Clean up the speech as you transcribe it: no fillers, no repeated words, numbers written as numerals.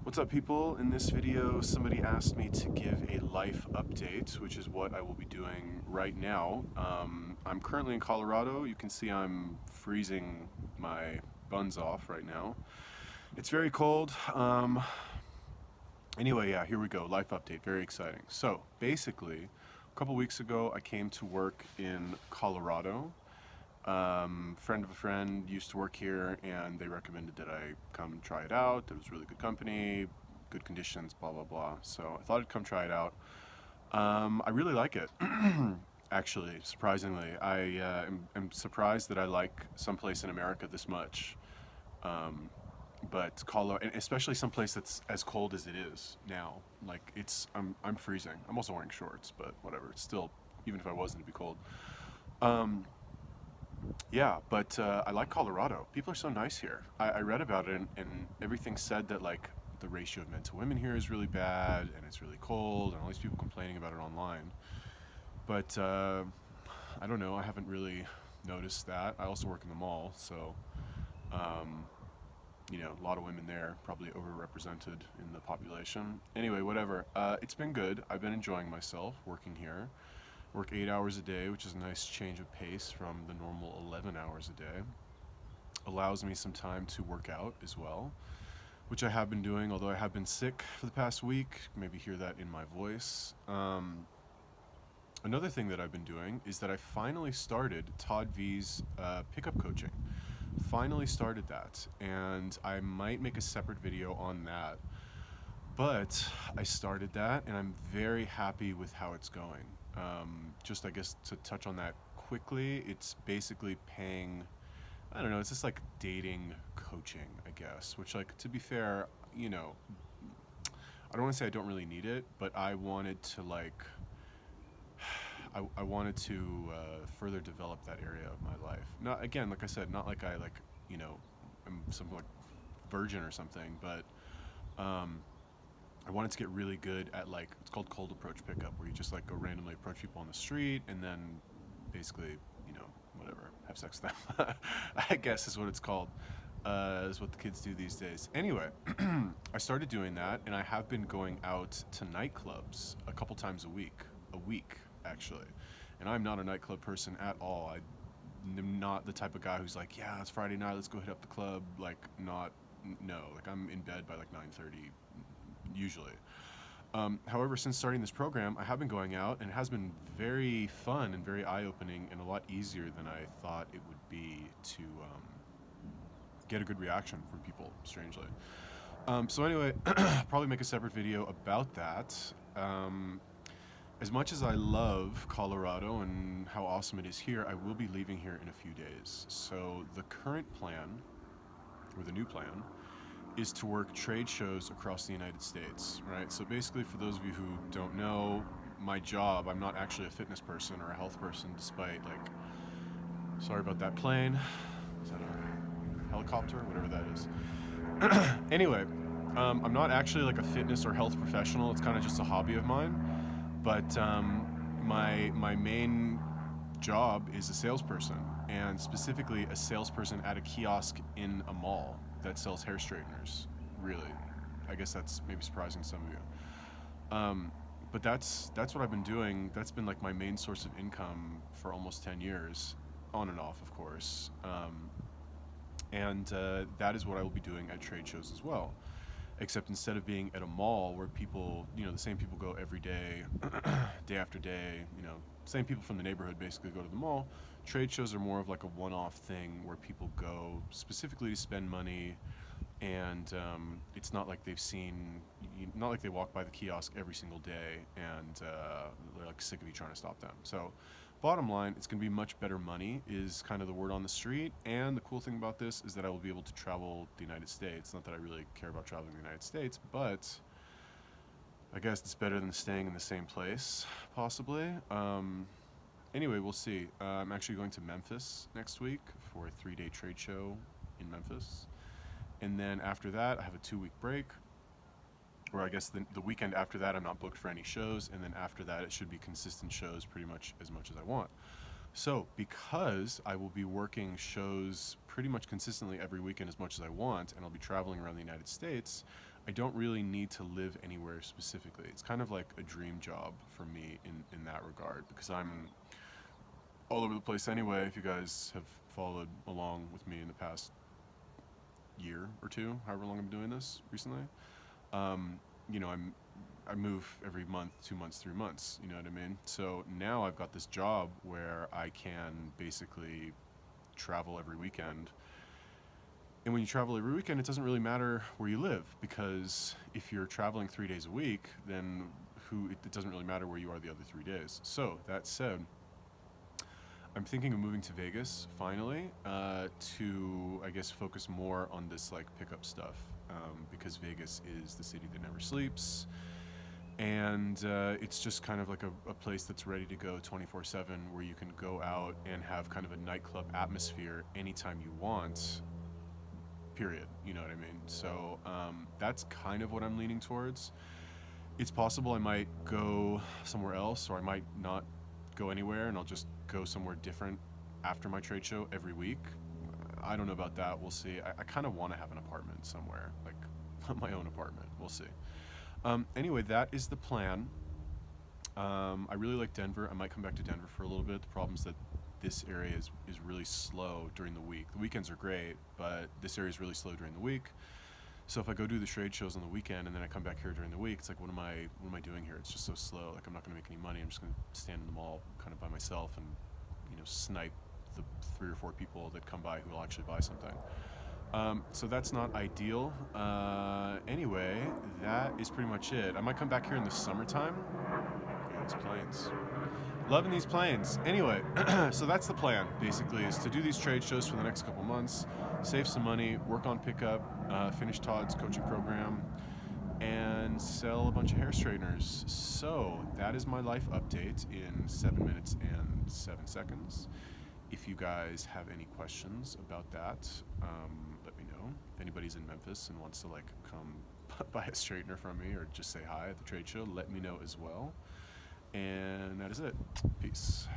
What's up, people? In this video, somebody asked me to give a life update, which is what I will be doing right now. I'm currently in Colorado. You can see I'm freezing my buns off right now. It's very cold. Anyway, yeah, here we go. Life update. Very exciting. So, basically, a couple weeks ago, I came to work in Colorado. Friend of a friend used to work here, and they recommended that I come and try it out. It was really good company, good conditions, blah blah blah. So I thought I'd come try it out. I really like it. Actually, surprisingly, I am surprised that I like someplace in America this much. Um, but Colorado, and especially someplace that's as cold as it is now. Like I'm freezing. I'm also wearing shorts, but whatever. It's still, even if I wasn't, it'd be cold. Um, Yeah, but I like Colorado. People are so nice here. I read about it, and everything said that like the ratio of men to women here is really bad, and it's really cold, and all these people complaining about it online. But I don't know. I haven't really noticed that. I also work in the mall, so um, a lot of women there, probably overrepresented in the population. Anyway, whatever. It's been good. I've been enjoying myself working here. Work 8 hours a day, which is a nice change of pace from the normal 11 hours a day. Allows me some time to work out as well, which I have been doing, although I have been sick for the past week. Maybe hear that in my voice. Another thing that I've been doing is that I finally started ToddV's pickup coaching. Finally started that, and I might make a separate video on that. But I started that, and I'm very happy with how it's going. Just, I guess, to touch on that quickly, it's basically paying, I don't know, it's just like dating coaching, I guess, which, like, to be fair, I don't want to say I don't really need it, but I wanted to, like, I wanted to further develop that area of my life. Not, again, like I said, not like I, like, I'm some, like, virgin or something, but um, I wanted to get really good at, like, it's called cold approach pickup, where you just like go randomly approach people on the street and then basically, whatever, have sex with them. I guess is what it's called. Is what the kids do these days. Anyway, I started doing that, and I have been going out to nightclubs a couple times a week actually. And I'm not a nightclub person at all. I'm not the type of guy who's like, yeah, it's Friday night, let's go hit up the club. Like, not, no, like I'm in bed by like 9:30 usually. However, since starting this program, I have been going out, and it has been very fun and very eye-opening, and a lot easier than I thought it would be to get a good reaction from people, strangely. So anyway, probably make a separate video about that. As much as I love Colorado and how awesome it is here, I will be leaving here in a few days. So the current plan, or the new plan, is to work trade shows across the United States, right? So basically, for those of you who don't know, my job, I'm not actually a fitness person or a health person, despite, like, sorry about that plane. Is that a helicopter? Whatever that is. Anyway, I'm not actually like a fitness or health professional. It's kind of just a hobby of mine. But my main job is a salesperson, and specifically a salesperson at a kiosk in a mall that sells hair straighteners. Really, I guess that's maybe surprising to some of you. But that's what I've been doing. That's been like my main source of income for almost 10 years, on and off, of course. And that is what I will be doing at trade shows as well. Except instead of being at a mall where people, the same people go every day, day after day, same people from the neighborhood basically go to the mall. Trade shows are more of like a one-off thing where people go specifically to spend money, and it's not like not like they walk by the kiosk every single day and they're like sick of you trying to stop them. So bottom line, it's going to be much better money is kind of the word on the street. And the cool thing about this is that I will be able to travel the United States. Not that I really care about traveling the United States, but I guess it's better than staying in the same place, possibly. Anyway, we'll see. I'm actually going to Memphis next week for a 3-day trade show in Memphis. And then after that, I have a 2-week break. Or I guess the weekend after that, I'm not booked for any shows. And then after that, it should be consistent shows pretty much as I want. So because I will be working shows pretty much consistently every weekend as much as I want, and I'll be traveling around the United States, I don't really need to live anywhere specifically. It's kind of like a dream job for me in that regard, because I'm all over the place anyway. If you guys have followed along with me in the past year or two, however long I'm doing this recently, um, you know, I move every month, 2 months, 3 months. You know what I mean? So now I've got this job where I can basically travel every weekend. And when you travel every weekend, it doesn't really matter where you live, because if you're traveling 3 days a week, then it doesn't really matter where you are the other 3 days. So that said, I'm thinking of moving to Vegas finally, to, I guess, focus more on this like pickup stuff, because Vegas is the city that never sleeps, and it's just kind of like a place that's ready to go 24/7, where you can go out and have kind of a nightclub atmosphere anytime you want. Period. You know what I mean? So that's kind of what I'm leaning towards. It's possible I might go somewhere else, or I might not go anywhere, and I'll just go somewhere different after my trade show every week. I don't know about that. We'll see. I kind of want to have an apartment somewhere, like my own apartment. We'll see. Anyway, that is the plan. I really like Denver. I might come back to Denver for a little bit. The problem is that this area is really slow during the week. The weekends are great, but this area is really slow during the week. So if I go do the trade shows on the weekend and then I come back here during the week, it's like, what am I doing here? It's just so slow. Like, I'm not going to make any money. I'm just going to stand in the mall kind of by myself and, you know, snipe the 3 or 4 people that come by who will actually buy something. So that's not ideal. Anyway, that is pretty much it. I might come back here in the summertime. Look at these planes. Loving these planes. Anyway, so that's the plan, basically, is to do these trade shows for the next couple months, save some money, work on pickup, finish Todd's coaching program, and sell a bunch of hair straighteners. So that is my life update in 7 minutes and 7 seconds. If you guys have any questions about that, let me know. If anybody's in Memphis and wants to like come buy a straightener from me or just say hi at the trade show, let me know as well. And that is it. Peace.